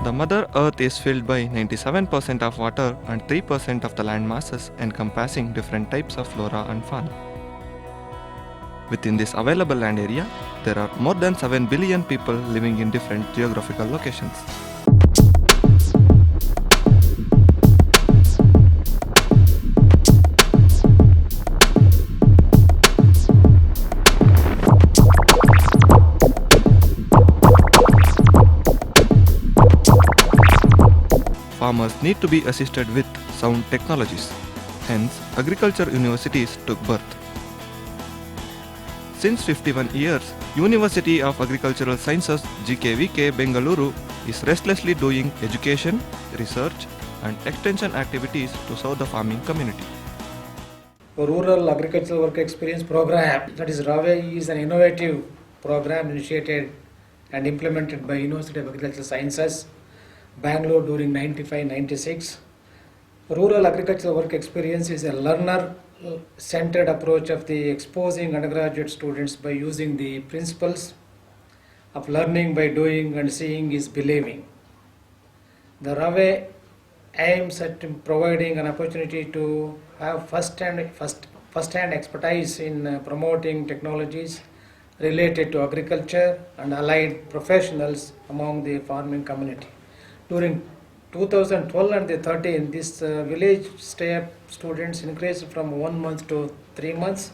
The Mother Earth is filled by 97% of water and 3% of the land masses, encompassing different types of flora and fauna. Within this available land area, there are more than 7 billion people living in different geographical locations. Farmers need to be assisted with sound technologies. Hence, agriculture universities took birth. Since 51 years, University of Agricultural Sciences GKVK Bengaluru is restlessly doing education, research and extension activities to serve the farming community. Rural Agricultural Work Experience Program, that is RAWE, is an innovative program initiated and implemented by University of Agricultural Sciences, Bangalore during 95-96. Rural Agricultural Work Experience is a learner-centered approach of the exposing undergraduate students by using the principles of learning by doing and seeing is believing. The RAWE aims at providing an opportunity to have first-hand expertise in promoting technologies related to agriculture and allied professionals among the farming community. During 2012 and 2013, this village stay students increased from 1 month to 3 months.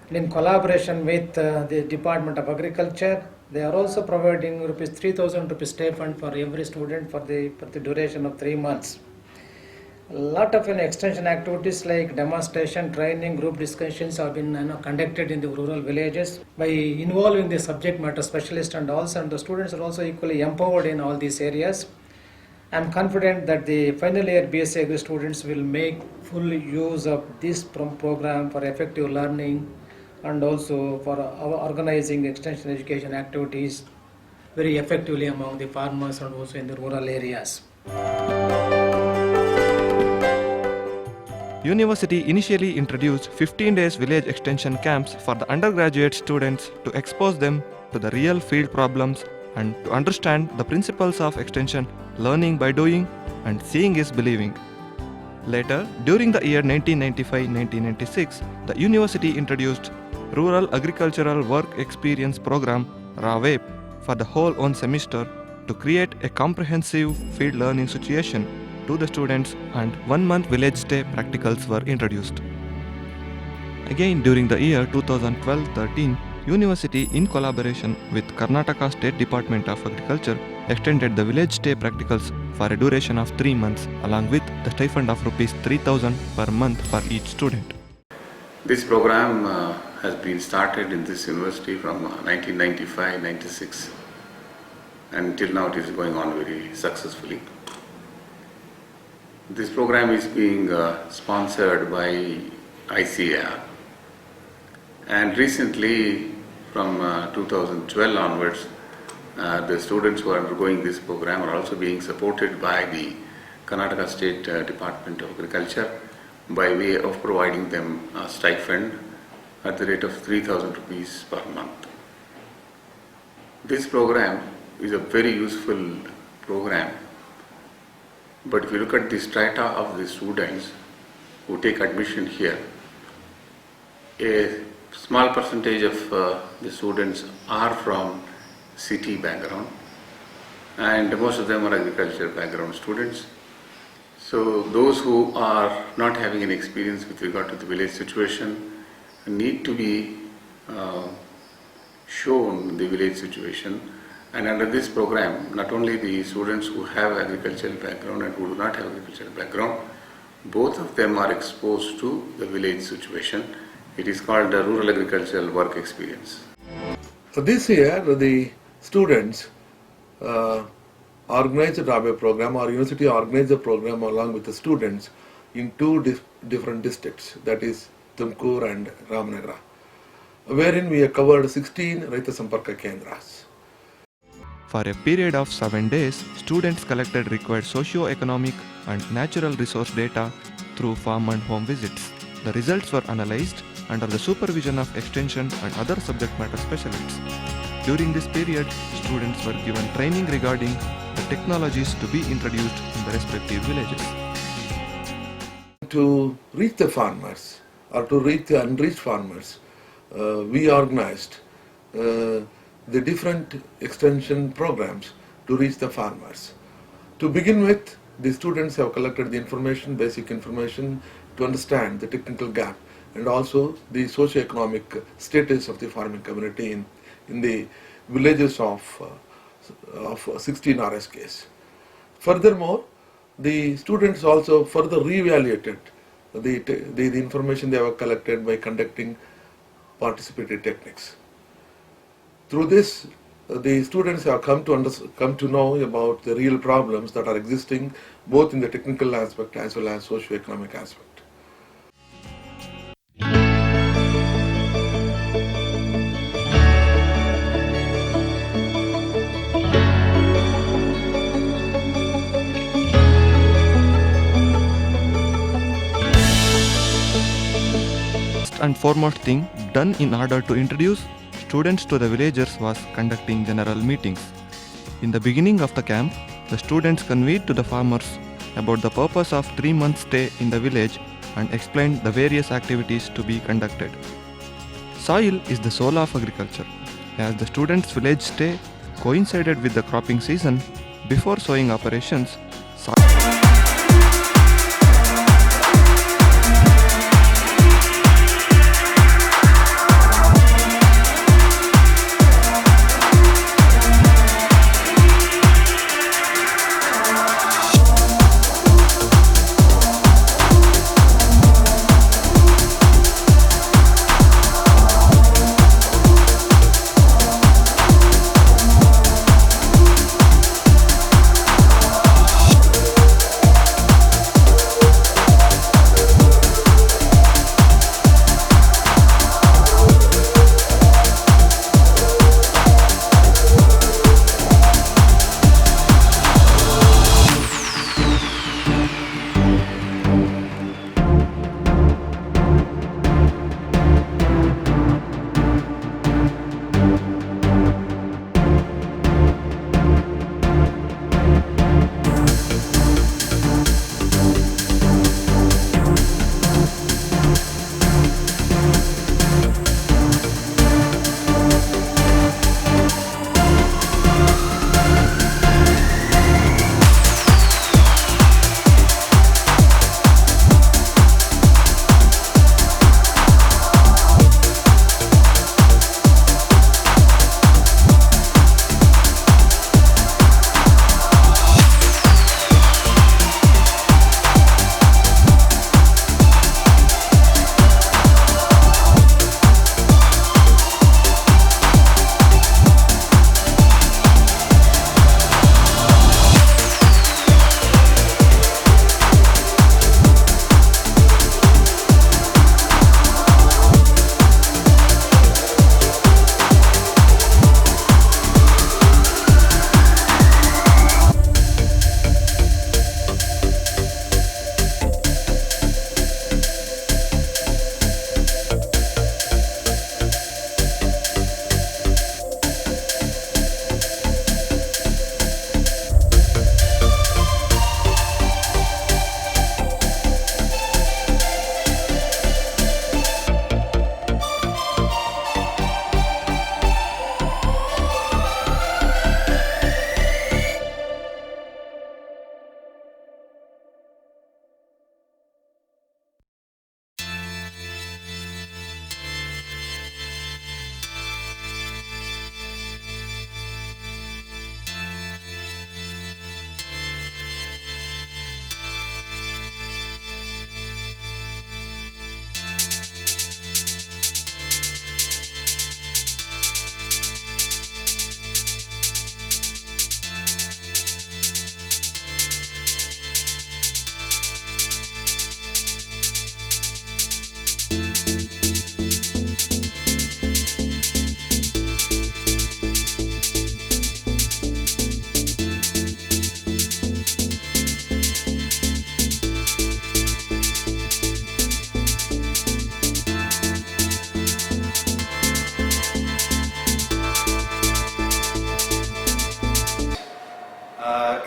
And in collaboration with the Department of Agriculture, they are also providing rupees 3,000 rupees stipend for every student for the duration of 3 months. A lot of extension activities like demonstration, training, group discussions have been conducted in the rural villages by involving the subject matter specialists, and the students are also equally empowered in all these areas. I am confident that the final year BSc Agri students will make full use of this program for effective learning and also for organizing extension education activities very effectively among the farmers and also in the rural areas. University initially introduced 15 days village extension camps for the undergraduate students to expose them to the real field problems and to understand the principles of extension, learning by doing and seeing is believing. Later, during the year 1995-1996, the university introduced Rural Agricultural Work Experience Program RAWE for the whole one semester to create a comprehensive field learning situation to the students, and 1 month village stay practicals were introduced. Again, during the year 2012-13, University in collaboration with Karnataka State Department of Agriculture extended the village stay practicals for a duration of 3 months along with the stipend of rupees 3,000 per month for each student. This program has been started in this university from 1995-96 and till now it is going on very successfully. This program is being sponsored by ICAR, and recently from 2012 onwards the students who are undergoing this program are also being supported by the Karnataka State Department of Agriculture by way of providing them a stipend at the rate of 3,000 rupees per month. This program is a very useful program, but if you look at the strata of the students who take admission here, a small percentage of the students are from city background and most of them are agriculture background students. So those who are not having any experience with regard to the village situation need to be shown the village situation, and under this program not only the students who have agricultural background and who do not have agricultural background, both of them are exposed to the village situation. It is called the Rural Agricultural Work Experience. So this year the students organized the RAWE program, or university organized the program along with the students in two different districts, that is Tumkur and Ramanagara, wherein we have covered 16 Raita Samparka Kendras. For a period of 7 days, students collected required socio-economic and natural resource data through farm and home visits. The results were analyzed under the supervision of extension and other subject matter specialists. During this period, students were given training regarding the technologies to be introduced in the respective villages. To reach the farmers or to reach the unreached farmers, we organized the different extension programs to reach the farmers. To begin with, the students have collected the information, basic information, to understand the technical gap and also the socio-economic status of the farming community in the villages of 16 RSKs. Furthermore, the students also further re-evaluated the information they have collected by conducting participatory techniques. Through this, the students have come to know about the real problems that are existing both in the technical aspect as well as socio-economic aspect. First and foremost thing done in order to introduce students to the villagers was conducting general meetings. In the beginning of the camp, the students conveyed to the farmers about the purpose of 3 months stay in the village and explained the various activities to be conducted. Soil is the soul of agriculture. As the students' village stay coincided with the cropping season, before sowing operations,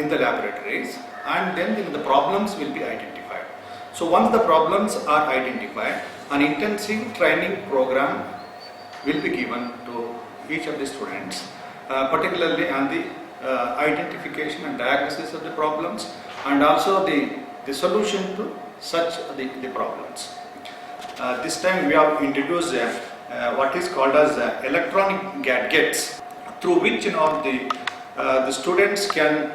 in the laboratories, and then the problems will be identified. So once the problems are identified, an intensive training program will be given to each of the students, particularly on the identification and diagnosis of the problems, and also the solution to such the problems. This time we have introduced what is called as electronic gadgets, through which the students can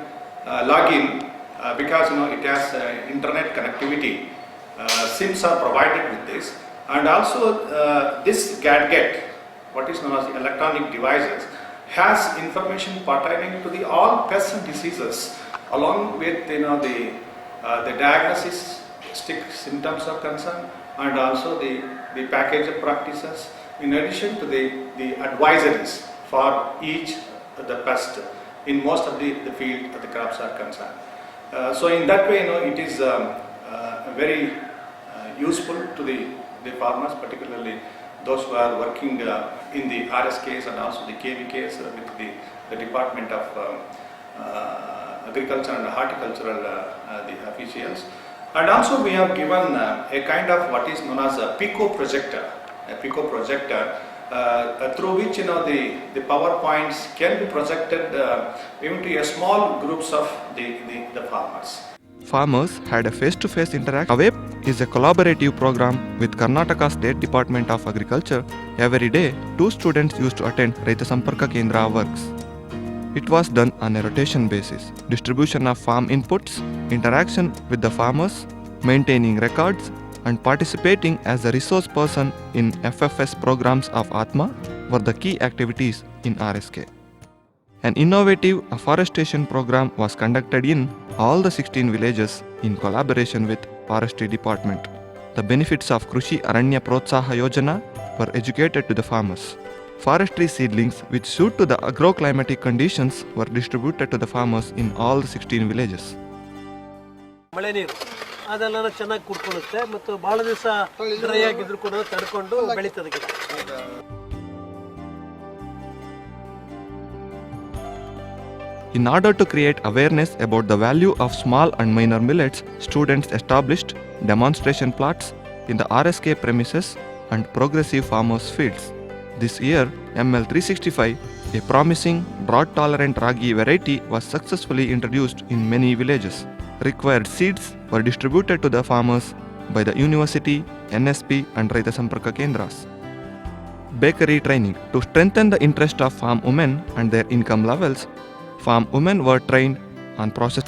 log in because it has internet connectivity. SIMs are provided with this, and also this gadget, what is known as electronic devices, has information pertaining to the all pests and diseases, along with the diagnosis symptoms are concerned, and also the package of practices, in addition to the advisories for each of the pest in most of the field the crops are concerned. So in that way, it is very useful to the farmers, particularly those who are working in the RSKs and also the KVKs with the Department of Agriculture and Horticultural the officials. And also we have given a kind of what is known as a Pico projector, through which the PowerPoints can be projected even to a small groups of the farmers. Farmers had a face-to-face interaction. AWEP is a collaborative program with Karnataka State Department of Agriculture. Every day, 2 students used to attend Raita Samparka Kendra works. It was done on a rotation basis. Distribution of farm inputs, interaction with the farmers, maintaining records, and participating as a resource person in FFS programs of Atma were the key activities in RSK. An innovative afforestation program was conducted in all the 16 villages in collaboration with Forestry Department. The benefits of Krushi Aranya Protsaha Yojana were educated to the farmers. Forestry seedlings which suit to the agroclimatic conditions were distributed to the farmers in all the 16 villages. ಮಳೆ ನೀರು ಅದೆಲ್ಲ ಚೆನ್ನಾಗಿ ಕುಡ್ಕೊಳ್ಳುತ್ತೆ ಮತ್ತು ಬಹಳ ದಿವಸ dry ಆಗಿದ್ರು ಕೂಡ ತಡ್ಕೊಂಡು ಬೆಳೀತದೆ ಗಿಡ. In order to create awareness about the value of small and minor millets, students established demonstration plots in the RSK premises and progressive farmers' fields. This year, ML 365, a promising drought-tolerant ragi variety, was successfully introduced in many villages. Required seeds were distributed to the farmers by the university, NSP and Raita Samparka Kendras. Bakery training. To strengthen the interest of farm women and their income levels, farm women were trained on process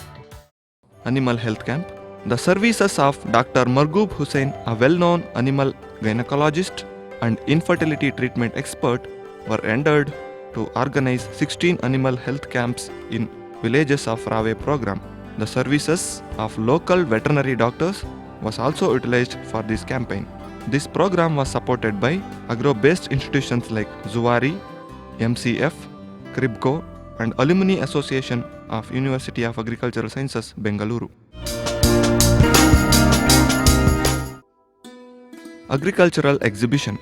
animal health camp. The services of Dr. Margoob Hussain, a well-known animal gynecologist and infertility treatment expert, were rendered to organize 16 animal health camps in villages of Rave program. The services of local veterinary doctors was also utilized for this campaign. This program was supported by agro-based institutions like Zuari, MCF, Cribco and Alumni Association of University of Agricultural Sciences, Bengaluru. Agricultural exhibition.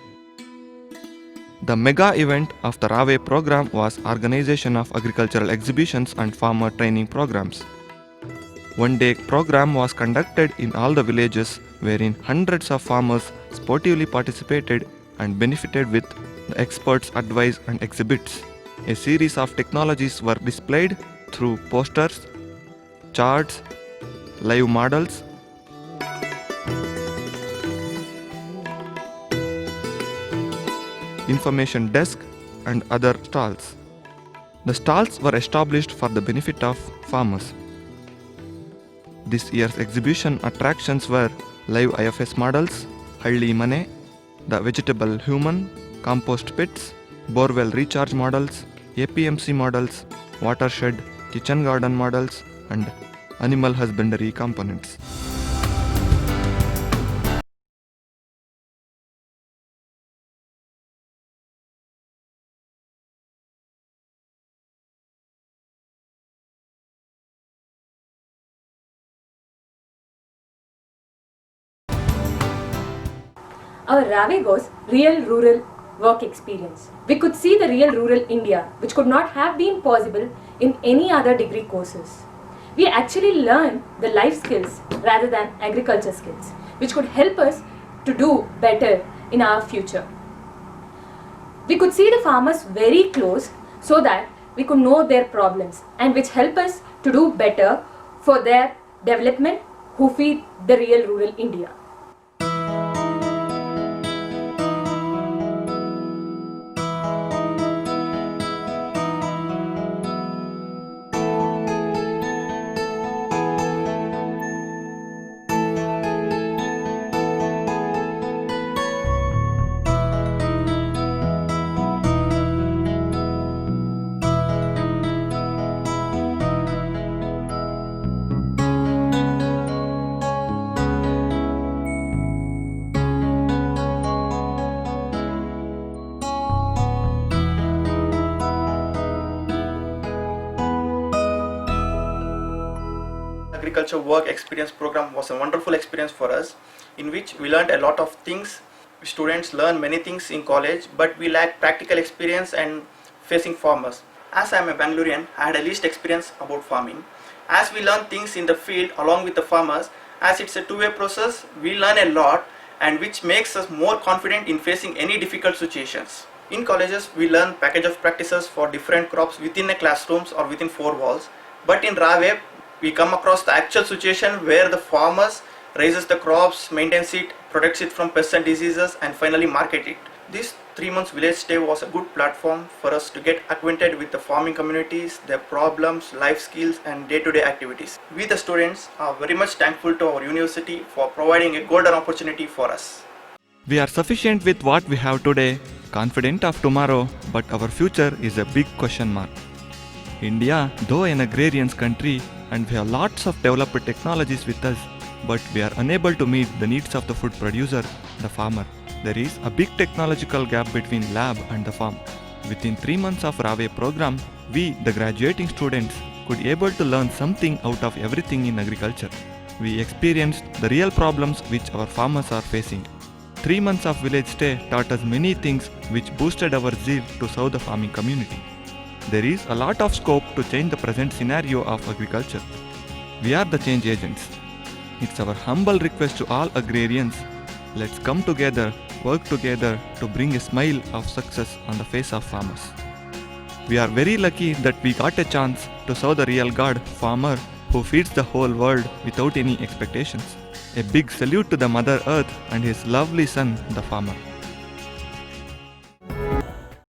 The mega event of the Rave program was organization of agricultural exhibitions and farmer training programs. One-day program was conducted in all the villages wherein hundreds of farmers sportively participated and benefited with the experts' advice and exhibits. A series of technologies were displayed through posters, charts, live models, information desk and other stalls. The stalls were established for the benefit of farmers. This year's exhibition attractions were live IFS models, Halli Mane, the vegetable human, compost pits, borewell recharge models, APMC models, watershed, kitchen garden models and animal husbandry components. Our Rave was real rural work experience. We could see the real rural India, which could not have been possible in any other degree courses. we actually learn the life skills rather than agriculture skills, which could help us to do better in our future. We could see the farmers very close so that we could know their problems, and which help us to do better for their development, who feed the real rural India. Agriculture work experience program was a wonderful experience for us, in which we learned a lot of things. Students learn many things in college, but we lack practical experience and facing farmers. As I am a Bangalorean, I had a least experience about farming. As we learn things in the field along with the farmers, as it's a two-way process, we learn a lot, and which makes us more confident in facing any difficult situations. In colleges, we learn package of practices for different crops within a classrooms or within four walls. But in RAWE, we come across the actual situation where the farmers raises the crops, maintains it, protects it from pests and diseases, and finally market it. This 3 months village stay was a good platform for us to get acquainted with the farming communities, their problems, life skills, and day-to-day activities. We the students are very much thankful to our university for providing a golden opportunity for us. We are sufficient with what we have today, confident of tomorrow, but our future is a big question mark. India, though an agrarian country, and we have lots of developed technologies with us, but we are unable to meet the needs of the food producer, the farmer. There is a big technological gap between lab and the farm. Within 3 months of RAWE program, we, the graduating students, could able to learn something out of everything in agriculture. We experienced the real problems which our farmers are facing. 3 months of village stay taught us many things which boosted our zeal to serve the farming community. There is a lot of scope to change the present scenario of agriculture. We are the change agents. It's our humble request to all agrarians. Let's come together, work together to bring a smile of success on the face of farmers. We are very lucky that we got a chance to serve the real God, farmer, who feeds the whole world without any expectations. A big salute to the Mother Earth and his lovely son, the farmer.